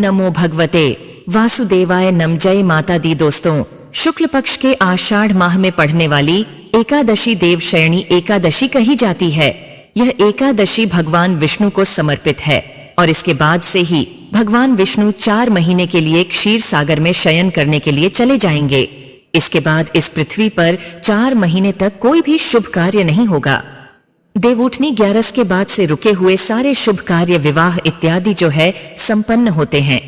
नमो भगवते वासुदेवाय नम। जय माता दी दोस्तों, शुक्ल पक्ष के आषाढ़ माह में पढ़ने वाली एकादशी देवशयनी एकादशी कही जाती है। यह एकादशी भगवान विष्णु को समर्पित है और इसके बाद से ही भगवान विष्णु 4 महीने के लिए क्षीर सागर में शयन करने के लिए चले जाएंगे। इसके बाद इस पृथ्वी पर 4 महीने तक कोई भी शुभ कार्य नहीं होगा। देवउठनी 11 के बाद से रुके हुए सारे शुभ कार्य, विवाह इत्यादि जो है संपन्न होते हैं।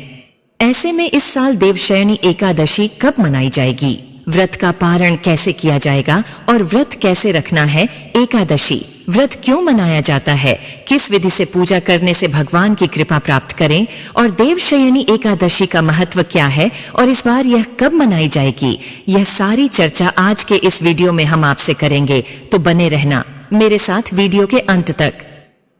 ऐसे में इस साल देवशयनी एकादशी कब मनाई जाएगी, व्रत का पारण कैसे किया जाएगा और व्रत कैसे रखना है, एकादशी व्रत क्यों मनाया जाता है, किस विधि से पूजा करने से भगवान की कृपा प्राप्त करें और देवशयनी एकादशी का महत्व क्या है और इस बार यह कब मनाई जाएगी, यह सारी चर्चा आज के इस वीडियो में हम आपसे करेंगे। तो बने रहना मेरे साथ वीडियो के अंत तक।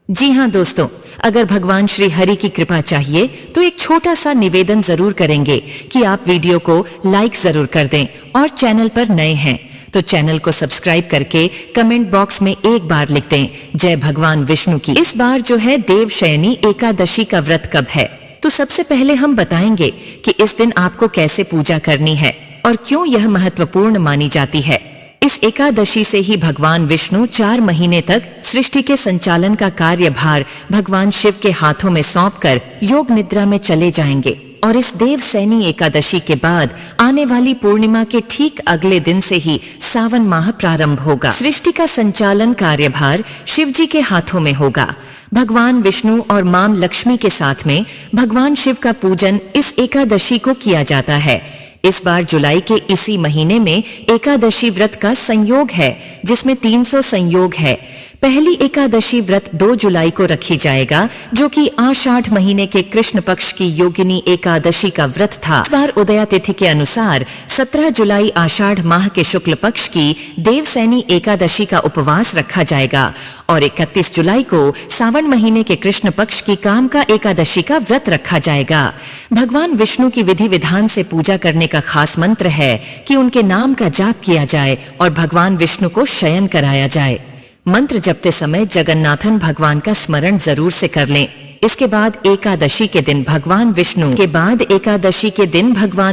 जी हाँ दोस्तों, अगर भगवान श्री हरि की कृपा चाहिए तो एक छोटा सा निवेदन जरूर करेंगे कि आप वीडियो को लाइक जरूर कर दें और चैनल पर नए हैं तो चैनल को सब्सक्राइब करके कमेंट बॉक्स में एक बार लिख दें जय भगवान विष्णु की। इस बार जो है देवशयनी एकादशी का व्रत कब है, तो सबसे पहले हम बताएंगे कि इस दिन आपको कैसे पूजा करनी है और क्यों यह महत्वपूर्ण मानी जाती है। इस एकादशी से ही भगवान विष्णु 4 महीने तक सृष्टि के संचालन का कार्यभार भगवान शिव के हाथों में सौंपकर योग निद्रा में चले जाएंगे और इस देवशयनी एकादशी के बाद आने वाली पूर्णिमा के ठीक अगले दिन से ही सावन माह प्रारंभ होगा। सृष्टि का संचालन कार्यभार शिव जी के हाथों में होगा। भगवान विष्णु और मां लक्ष्मी के साथ में भगवान शिव का पूजन इस एकादशी को किया जाता है। इस बार जुलाई के इसी महीने में एकादशी व्रत का संयोग है जिसमें 300 संयोग है। पहली एकादशी व्रत 2 जुलाई को रखी जाएगा जो कि आषाढ़ महीने के कृष्ण पक्ष की योगिनी एकादशी का व्रत था। इस बार उदया तिथि के अनुसार 17 जुलाई आषाढ़ माह के शुक्ल पक्ष की देवशयनी एकादशी का उपवास रखा जाएगा और 31 जुलाई को सावन महीने के कृष्ण पक्ष की कामका एकादशी का व्रत रखा जाएगा। भगवान विष्णु की विधि विधान से पूजा करने का खास मंत्र है कि उनके नाम का जाप किया जाए और भगवान विष्णु को शयन कराया जाए। मंत्र जपते समय जगन्नाथन भगवान का स्मरण जरूर से कर लें। इसके बाद एकादशी के दिन भगवान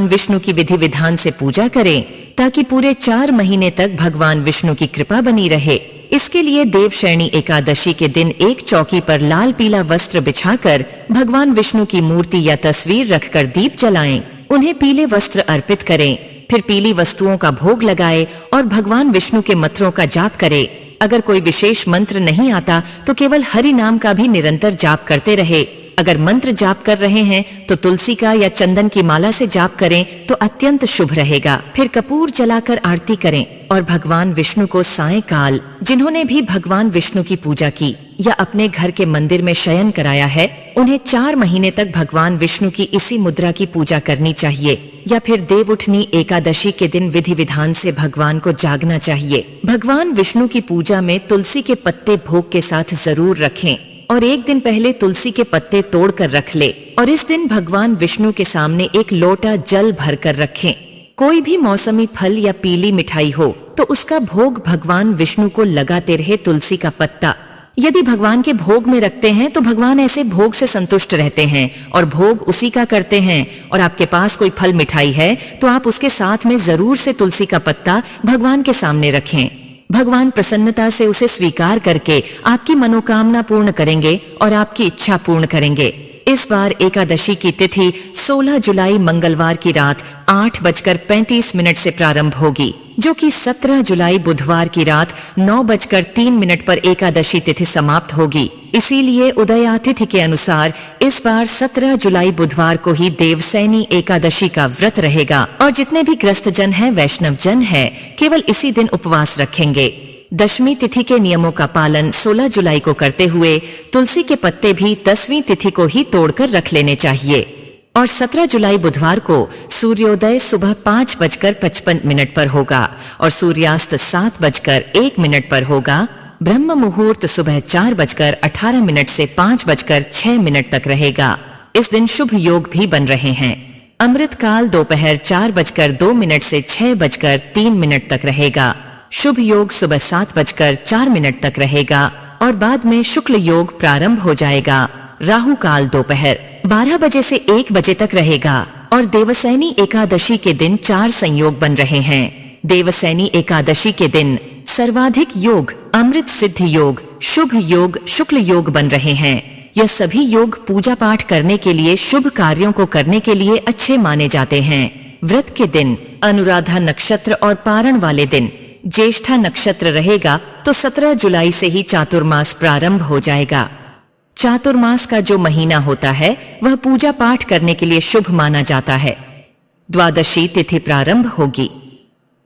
विष्णु की विधि विधान से पूजा करें ताकि पूरे 4 महीने तक भगवान विष्णु की कृपा बनी रहे। इसके लिए देवशयनी एकादशी के दिन एक चौकी पर लाल पीला वस्त्र बिछाकर भगवान विष्णु की मूर्ति या तस्वीर रखकर दीप जलाएं। उन्हें पीले वस्त्र अर्पित करें, फिर पीली वस्तुओं का भोग लगाएं और भगवान विष्णु के मंत्रों का जाप करें। अगर कोई विशेष मंत्र नहीं आता तो केवल हरि नाम का भी निरंतर जाप करते रहे। अगर मंत्र जाप कर रहे हैं तो तुलसी का या चंदन की माला से जाप करें तो अत्यंत शुभ रहेगा। फिर कपूर जलाकर आरती करें और भगवान विष्णु को सायंकाल जिन्होंने भी भगवान विष्णु की पूजा की या अपने घर के मंदिर में शयन कराया है उन्हें 4 महीने तक भगवान विष्णु की इसी मुद्रा की पूजा करनी चाहिए या फिर देवउठनी एकादशी के दिन विधि विधान से भगवान को जागना चाहिए। भगवान विष्णु की पूजा में तुलसी के पत्ते भोग के साथ जरूर रखें और एक दिन पहले तुलसी के पत्ते तोड़कर रख ले और इस दिन भगवान विष्णु के सामने एक लोटा जल भरकर रखें। कोई भी मौसमी फल या पीली मिठाई हो तो उसका भोग भगवान विष्णु को लगाते रहे तुलसी का पत्ता। यदि भगवान के भोग में रखते हैं तो भगवान ऐसे भोग से संतुष्ट रहते हैं और भोग उसी का करते हैं। और आपके पास कोई फल मिठाई है तो आप उसके साथ में जरूर से तुलसी का पत्ता भगवान के सामने रखें। भगवान प्रसन्नता से उसे स्वीकार करके आपकी मनोकामना पूर्ण करेंगे और आपकी इच्छा पूर्ण करेंगे। इस बार एकादशी की तिथि 16 जुलाई मंगलवार की रात 8:35 से प्रारंभ होगी जो कि 17 जुलाई बुधवार की रात 9:03 पर एकादशी तिथि समाप्त होगी। इसीलिए उदया तिथि के अनुसार इस बार 17 जुलाई बुधवार को ही देवशयनी एकादशी का व्रत रहेगा और जितने भी ग्रस्त जन हैं, वैष्णव जन हैं, केवल इसी दिन उपवास रखेंगे। दशमी तिथि के नियमों का पालन 16 जुलाई को करते हुए तुलसी के पत्ते भी 10वीं तिथि को ही तोड़कर रख लेने चाहिए और 17 जुलाई बुधवार को सूर्योदय सुबह 5:55 पर होगा और सूर्यास्त 7:01 पर होगा। ब्रह्म मुहूर्त सुबह 4:18 से 5:06 तक रहेगा। इस दिन शुभ योग भी बन रहे हैं। अमृत काल दोपहर 4:02 से 6:03 तक रहेगा। शुभ योग सुबह 7:04 तक रहेगा और बाद में शुक्ल योग प्रारंभ हो जाएगा। राहु काल दोपहर 12 बजे से 1 बजे तक रहेगा और देवसैनी एकादशी के दिन 4 संयोग बन रहे हैं। देवसैनी एकादशी के दिन सर्वाधिक योग, अमृत सिद्ध योग, शुभ योग, शुक्ल योग बन रहे हैं। यह सभी योग पूजा पाठ करने के लिए, शुभ कार्यों को करने के लिए अच्छे माने जाते हैं। व्रत के दिन अनुराधा नक्षत्र और पारण वाले दिन ज्येष्ठा नक्षत्र रहेगा तो 17 जुलाई से ही चातुर्मास प्रारंभ हो जाएगा। चातुर्मास का जो महीना होता है वह पूजा पाठ करने के लिए शुभ माना जाता है। द्वादशी तिथि प्रारंभ होगी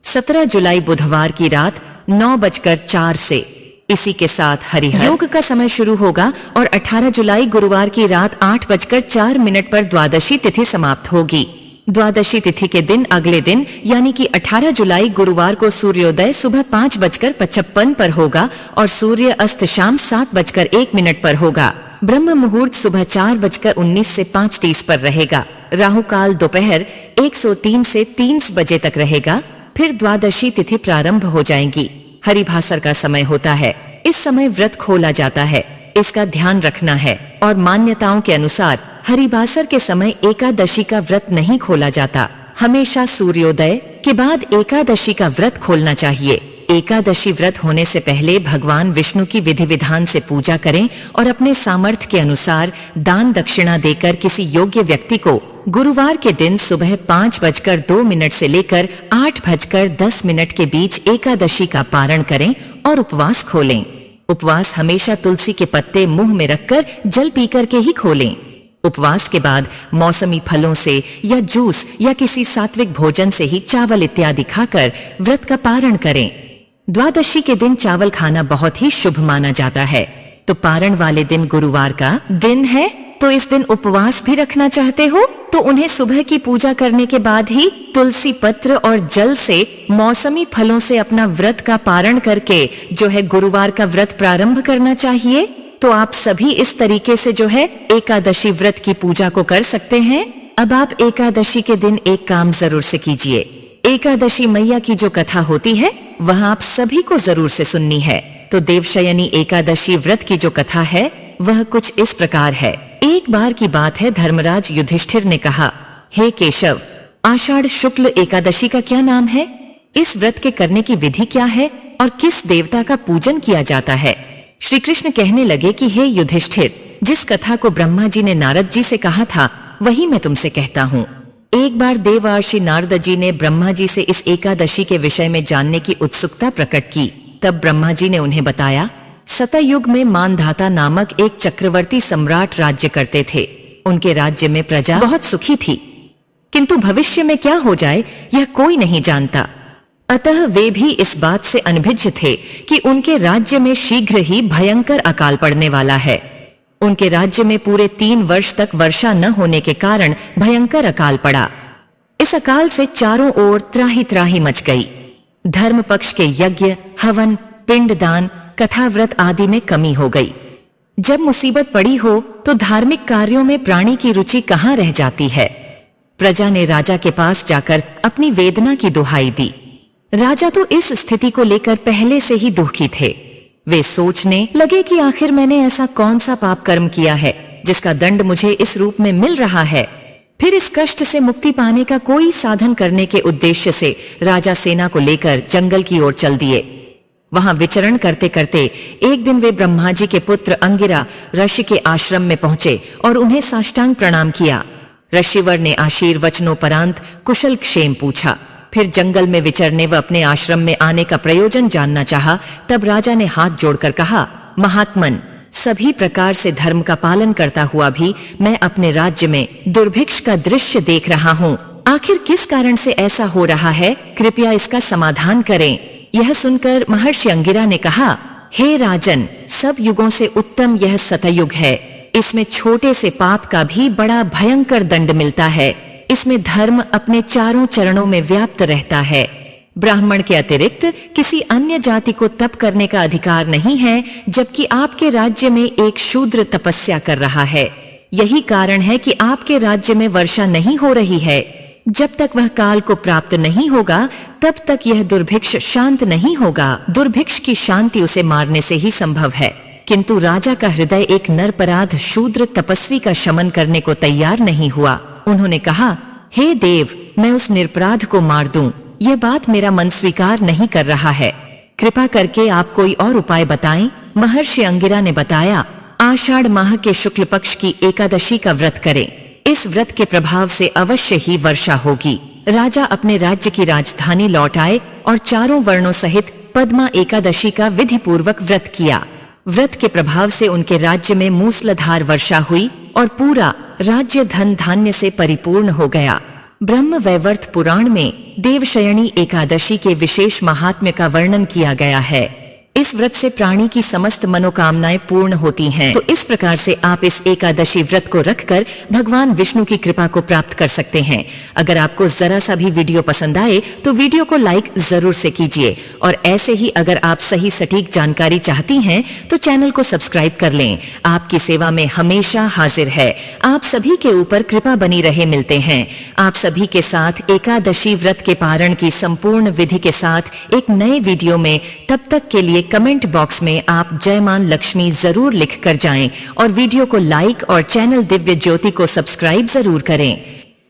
17 जुलाई बुधवार की रात 9:04 से। इसी के साथ हरिहर योग का समय शुरू होगा और 18 जुलाई गुरुवार की रात 8:04 पर द्वादशी तिथि समाप्त होगी। द्वादशी तिथि के दिन अगले दिन यानी कि 18 जुलाई गुरुवार को सूर्योदय सुबह 5:55 पर होगा और सूर्य अस्त शाम 7:01 पर होगा। ब्रह्म मुहूर्त सुबह 4:19 से 5:30 पर रहेगा। राहु काल दोपहर 1:03 से 3 बजे तक रहेगा। फिर द्वादशी तिथि प्रारंभ हो जाएंगी। हरिभासर का समय होता है। इस समय व्रत खोला जाता है, इसका ध्यान रखना है। और मान्यताओं के अनुसार हरिभासर के समय एकादशी का व्रत नहीं खोला जाता। हमेशा सूर्योदय के बाद एकादशी का व्रत खोलना चाहिए। एकादशी व्रत होने से पहले भगवान विष्णु की विधि विधान से पूजा करें और अपने सामर्थ्य के अनुसार दान दक्षिणा देकर किसी योग्य व्यक्ति को गुरुवार के दिन सुबह 5:02 से लेकर 8:10 के बीच एकादशी का पारण करें और उपवास खोलें। उपवास हमेशा तुलसी के पत्ते मुंह में रखकर जल पीकर के ही खोलें। उपवास के बाद मौसमी फलों से या जूस या किसी सात्विक भोजन से ही चावल इत्यादि खाकर व्रत का पारण करें। द्वादशी के दिन चावल खाना बहुत ही शुभ माना जाता है। तो पारण वाले दिन गुरुवार का दिन है, तो इस दिन उपवास भी रखना चाहते हो तो उन्हें सुबह की पूजा करने के बाद ही तुलसी पत्र और जल से मौसमी फलों से अपना व्रत का पारण करके जो है गुरुवार का व्रत प्रारंभ करना चाहिए। तो आप सभी इस तरीके से जो है एकादशी व्रत की पूजा को कर सकते हैं। अब आप एकादशी के दिन एक काम जरूर से कीजिए। एकादशी मैया की जो कथा होती है वह आप सभी को जरूर से सुननी है। तो देवशयनी एकादशी व्रत की जो कथा है वह कुछ इस प्रकार है। एक बार की बात है, धर्मराज युधिष्ठिर ने कहा, हे केशव, आषाढ़ शुक्ल एकादशी का क्या नाम है? इस व्रत के करने की विधि क्या है और किस देवता का पूजन किया जाता है? श्री कृष्ण कहने लगे कि हे युधिष्ठिर, जिस कथा को ब्रह्मा जी ने नारद जी से कहा था वही मैं तुमसे कहता हूँ। एक बार देवर्षि नारद जी ने ब्रह्मा जी से इस एकादशी के विषय में जानने की उत्सुकता प्रकट की। तब ब्रह्मा जी ने उन्हें बताया, सतयुग में मानधाता नामक एक चक्रवर्ती सम्राट राज्य करते थे। उनके राज्य में प्रजा बहुत सुखी थी, किंतु भविष्य में क्या हो जाए यह कोई नहीं जानता। अतः वे भी इस बात से अनभिज्ञ थे कि उनके राज्य में शीघ्र ही भयंकर अकाल पड़ने वाला है। उनके राज्य में पूरे 3 वर्ष तक वर्षा न होने के कारण भयंकर अकाल पड़ा। इस अकाल से चारों ओर त्राही त्राही मच गई। धर्म पक्ष के यज्ञ, हवन, पिंडदान, कथा व्रत आदि में कमी हो गई। जब मुसीबत पड़ी हो तो धार्मिक कार्यों में प्राणी की रुचि कहाँ रह जाती है। प्रजा ने राजा के पास जाकर अपनी वेदना की दुहाई दी। राजा तो इस स्थिति को लेकर पहले से ही दुखी थे। वे सोचने लगे कि आखिर मैंने ऐसा कौन सा पाप कर्म किया है जिसका दंड मुझे इस रूप में मिल रहा है। फिर इस कष्ट से मुक्ति पाने का कोई साधन करने के उद्देश्य से राजा सेना को लेकर जंगल की ओर चल दिए। वहां विचरण करते करते एक दिन वे ब्रह्मा जी के पुत्र अंगिरा ऋषि के आश्रम में पहुंचे और उन्हें साष्टांग प्रणाम किया। ऋषिवर ने आशीर्वचनोपरांत कुशल क्षेम पूछा। फिर जंगल में विचरने व अपने आश्रम में आने का प्रयोजन जानना चाहा। तब राजा ने हाथ जोड़कर कहा, महात्मन, सभी प्रकार से धर्म का पालन करता हुआ भी मैं अपने राज्य में दुर्भिक्ष का दृश्य देख रहा हूँ। आखिर किस कारण से ऐसा हो रहा है? कृपया इसका समाधान करें। यह सुनकर महर्षि अंगिरा ने कहा, हे राजन, सब युगों से उत्तम यह सतयुग है। इसमें छोटे से पाप का भी बड़ा भयंकर दंड मिलता है। इसमें धर्म अपने चारों चरणों में व्याप्त रहता है। ब्राह्मण के अतिरिक्त किसी अन्य जाति को तप करने का अधिकार नहीं है, जबकि आपके राज्य में एक शूद्र तपस्या कर रहा है। यही कारण है कि आपके राज्य में वर्षा नहीं हो रही है। जब तक वह काल को प्राप्त नहीं होगा तब तक यह दुर्भिक्ष शांत नहीं होगा। दुर्भिक्ष की शांति उसे मारने से ही संभव है। किंतु राजा का हृदय एक नरपराध शूद्र तपस्वी का शमन करने को तैयार नहीं हुआ। उन्होंने कहा, हे देव, मैं उस निरपराध को मार दूं, यह बात मेरा मन स्वीकार नहीं कर रहा है। कृपा करके आप कोई और उपाय बताएं। महर्षि अंगिरा ने बताया, आषाढ़ माह के शुक्ल पक्ष की एकादशी का व्रत करें। इस व्रत के प्रभाव से अवश्य ही वर्षा होगी। राजा अपने राज्य की राजधानी लौट आए और चारों वर्णों सहित पद्मा एकादशी का विधि पूर्वक व्रत किया। व्रत के प्रभाव से उनके राज्य में मूसलाधार वर्षा हुई और पूरा राज्य धन धान्य से परिपूर्ण हो गया। ब्रह्म वैवर्त पुराण में देवशयनी एकादशी के विशेष महात्म्य का वर्णन किया गया है। इस व्रत से प्राणी की समस्त मनोकामनाएं पूर्ण होती हैं। तो इस प्रकार से आप इस एकादशी व्रत को रखकर भगवान विष्णु की कृपा को प्राप्त कर सकते हैं। अगर आपको जरा सा भी वीडियो पसंद आए तो वीडियो को लाइक जरूर से कीजिए, और ऐसे ही अगर आप सही सटीक जानकारी चाहती हैं तो चैनल को सब्सक्राइब कर लें। आपकी सेवा में हमेशा हाजिर है। आप सभी के ऊपर कृपा बनी रहे। मिलते हैं आप सभी के साथ एकादशी व्रत के पारण की संपूर्ण विधि के साथ एक नए वीडियो में। तब तक के लिए कमेंट बॉक्स में आप जय मां लक्ष्मी जरूर लिख कर जाएं और वीडियो को लाइक और चैनल दिव्य ज्योति को सब्सक्राइब जरूर करें।